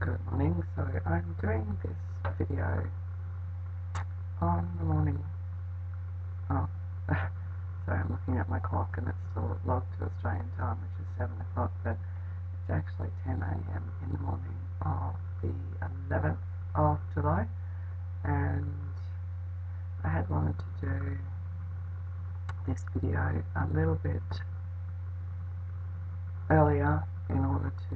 Good morning. So I'm doing this video on the morning. Oh, sorry, I'm looking at my clock and it's still logged to Australian time, which is 7 o'clock, but it's actually 10 a.m. in the morning of the 11th of July, and I had wanted to do this video a little bit earlier in order to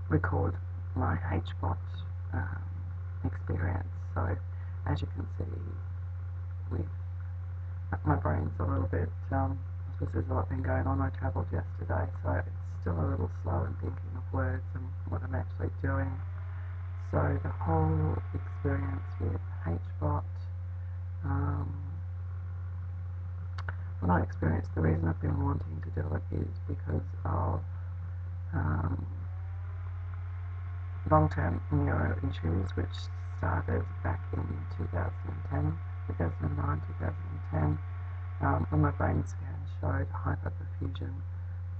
record my HBOT experience. So as you can see, with my brain's a little bit, I suppose there's a lot been going on. I travelled yesterday, so it's still a little slow in thinking of words and what I'm actually doing. So the whole experience with HBOT, well, not experience, the reason I've been wanting to do it is because of long-term neuro issues, which started back in 2009, 2010, when my brain scan showed hyperperfusion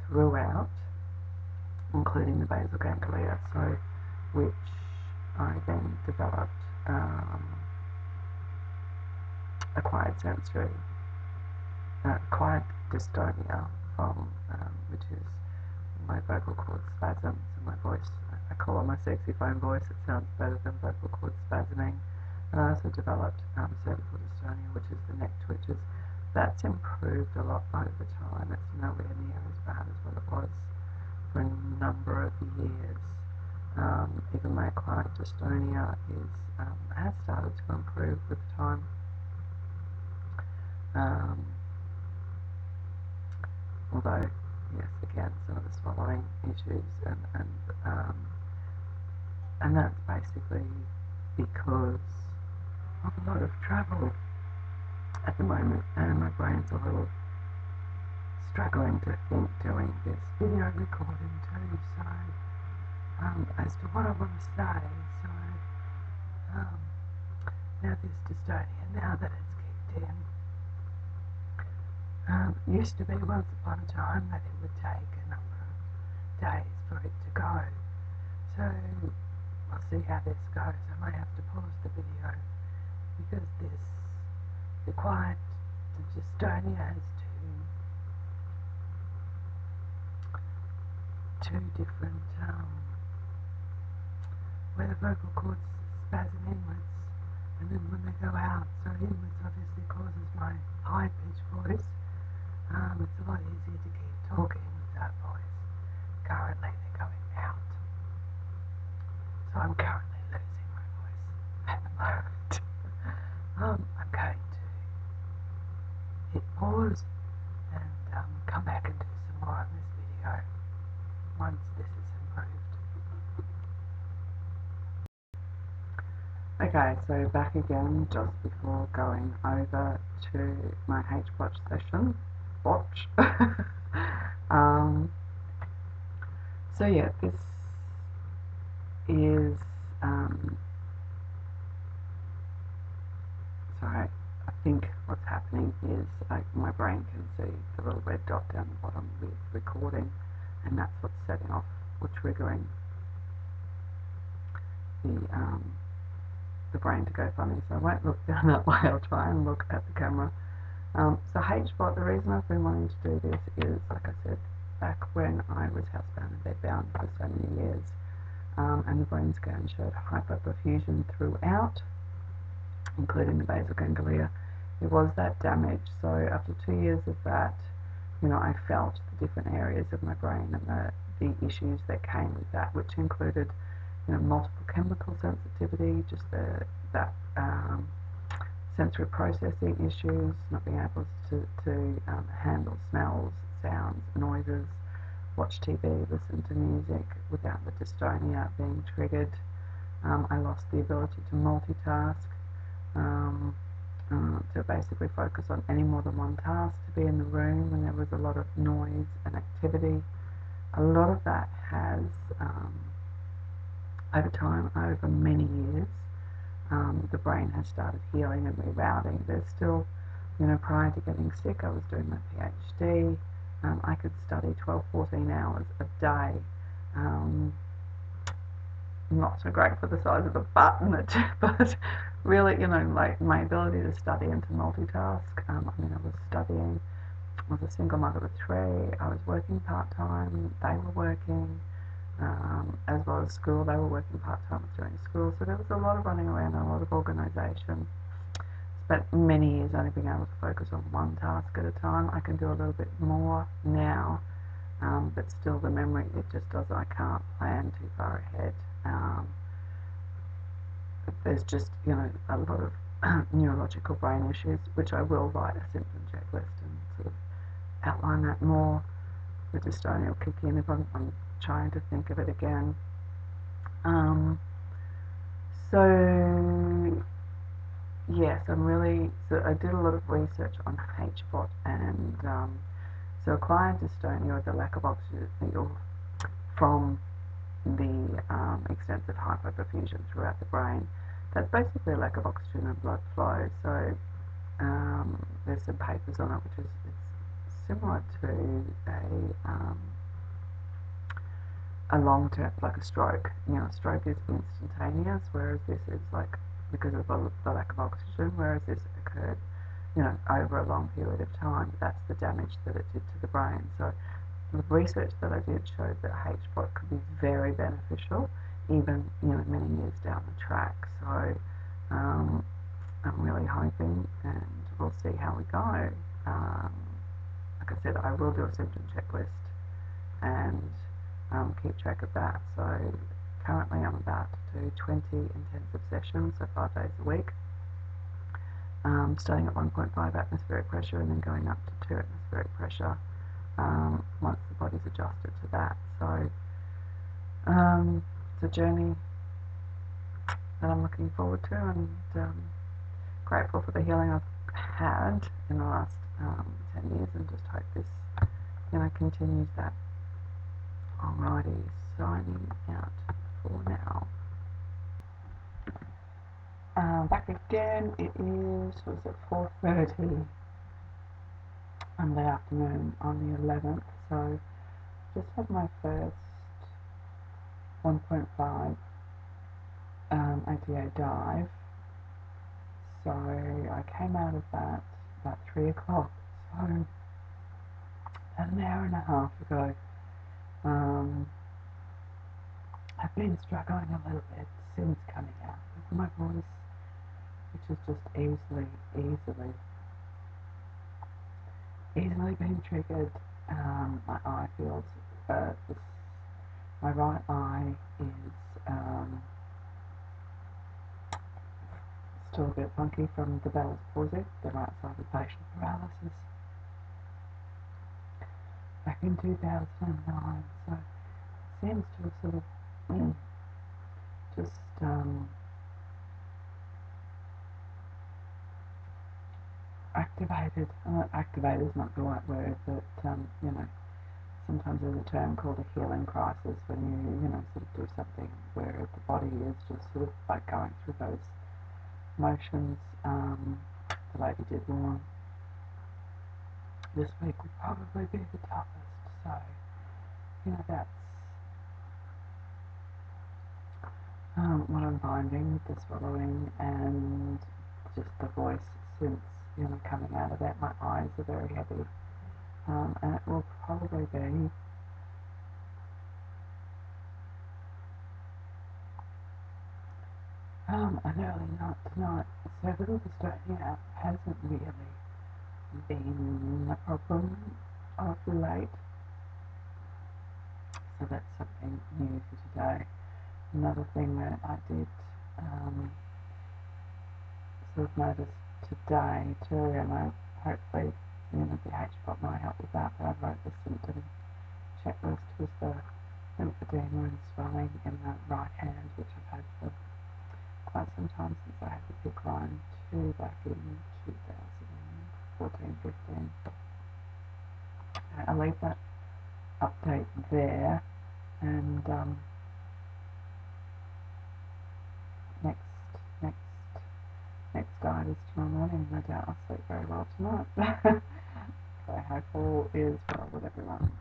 throughout, including the basal ganglia, so which I then developed acquired dystonia from, which is my vocal cord spasms and my voice. I call it my sexy phone voice. It sounds better than vocal cord spasming. And I also developed cervical dystonia, which is the neck twitches. That's improved a lot over time. It's nowhere near as bad as what it was for a number of years. Even my acquired dystonia has started to improve with time. Although, yes, again, some of the swallowing issues, and that's basically because of a lot of travel at the moment, and my brain's a little struggling to think doing this video recording too, so as to what I want to say. So now this dystonia, now that it's kicked in, used to be once upon a time that it would take a number of days for it to go. So we'll see how this goes. I might have to pause the video because the dystonia has two different, where the vocal cords spasm inwards and then when they go out. So inwards obviously causes my high-pitched voice. It's a lot easier to keep talking with that voice. Currently they're going out. So I'm currently losing my voice at the moment. I'm going to hit pause and come back and do some more on this video once this is improved. Okay, so back again just before going over to my HBOT session. So yeah, this is sorry, I think what's happening is my brain can see the little red dot down the bottom with recording, and that's what's setting off or triggering the brain to go funny. So I won't look down that way, I'll try and look at the camera. So HBOT, the reason I've been wanting to do this is, like I said, back when I was housebound and bedbound for so many years, and the brain scan showed hyperperfusion throughout, including the basal ganglia. It was that damage. So after 2 years of that, I felt the different areas of my brain and the issues that came with that, which included, multiple chemical sensitivity, just that sensory processing issues, not being able to handle smells, sounds, noises, watch TV, listen to music without the dystonia being triggered. I lost the ability to multitask, to basically focus on any more than one task, to be in the room when there was a lot of noise and activity. A lot of that has, over time, over many years, the brain has started healing and rerouting. There's still prior to getting sick, I was doing my PhD. I could study 12, 14 hours a day. Not so great for the size of the button, but really, like my ability to study and to multitask. I was studying. I was a single mother of 3. I was working part-time. They were working, as well as school. They were working part-time during school. So there was a lot of running around and a lot of organisation. Spent many years only being able to focus on one task at a time. I can do a little bit more now, but still the memory, it just doesn't, I can't plan too far ahead. There's just, a lot of neurological brain issues, which I will write a symptom checklist and sort of outline that more. The dystonia will kick in if I'm trying to think of it again. So yes, so I did a lot of research on HBOT and so acquired dystonia, or the lack of oxygen from the extensive hypoperfusion throughout the brain. That's basically a lack of oxygen and blood flow. So there's some papers on it, which is similar to a long-term, like a stroke. A stroke is instantaneous, whereas this is like because of the lack of oxygen, whereas this occurred, over a long period of time. That's the damage that it did to the brain. So the research that I did showed that HBOT could be very beneficial, even many years down the track. So I'm really hoping, and we'll see how we go. Like I said, I will do a symptom checklist and keep track of that. So currently I'm about to do 20 intensive sessions, so 5 days a week, starting at 1.5 atmospheric pressure and then going up to 2 atmospheric pressure once the body's adjusted to that. So it's a journey that I'm looking forward to, and grateful for the healing I've had in the last 10 years, and just hope this continues that. Alrighty, signing out for now. Back again, it is, 4:30 on the afternoon on the 11th, so just had my first 1.5 ATA dive, so I came out of that about 3 o'clock, so about an hour and a half ago. I've been struggling a little bit since coming out with my voice, which has just easily been triggered. My eye feels, my right eye is still a bit funky from the Bell's palsy, the right-sided facial paralysis, back in 2009, so it seems to have sort of just activated. Activated is not the right word, but sometimes there's a term called a healing crisis when you sort of do something where the body is just sort of like going through those motions. The lady did warn this week would probably be the toughest, so that's what I'm finding with the swallowing and just the voice since coming out of that. My eyes are very heavy, and it will probably be an early night tonight. Cervical dystonia hasn't really been a problem of late, so that's something new for today. Another thing that I did sort of notice today too, and I hopefully the HBOT might help with that, but I wrote the symptom checklist with the lymphedema and swelling in the right hand, which I've had for quite some time, since I had the PIC line 2 back in 2014-15. I'll leave that update there, and next dive tired as tomorrow morning. No doubt I'll sleep very well tonight. Okay, hope all is well with everyone.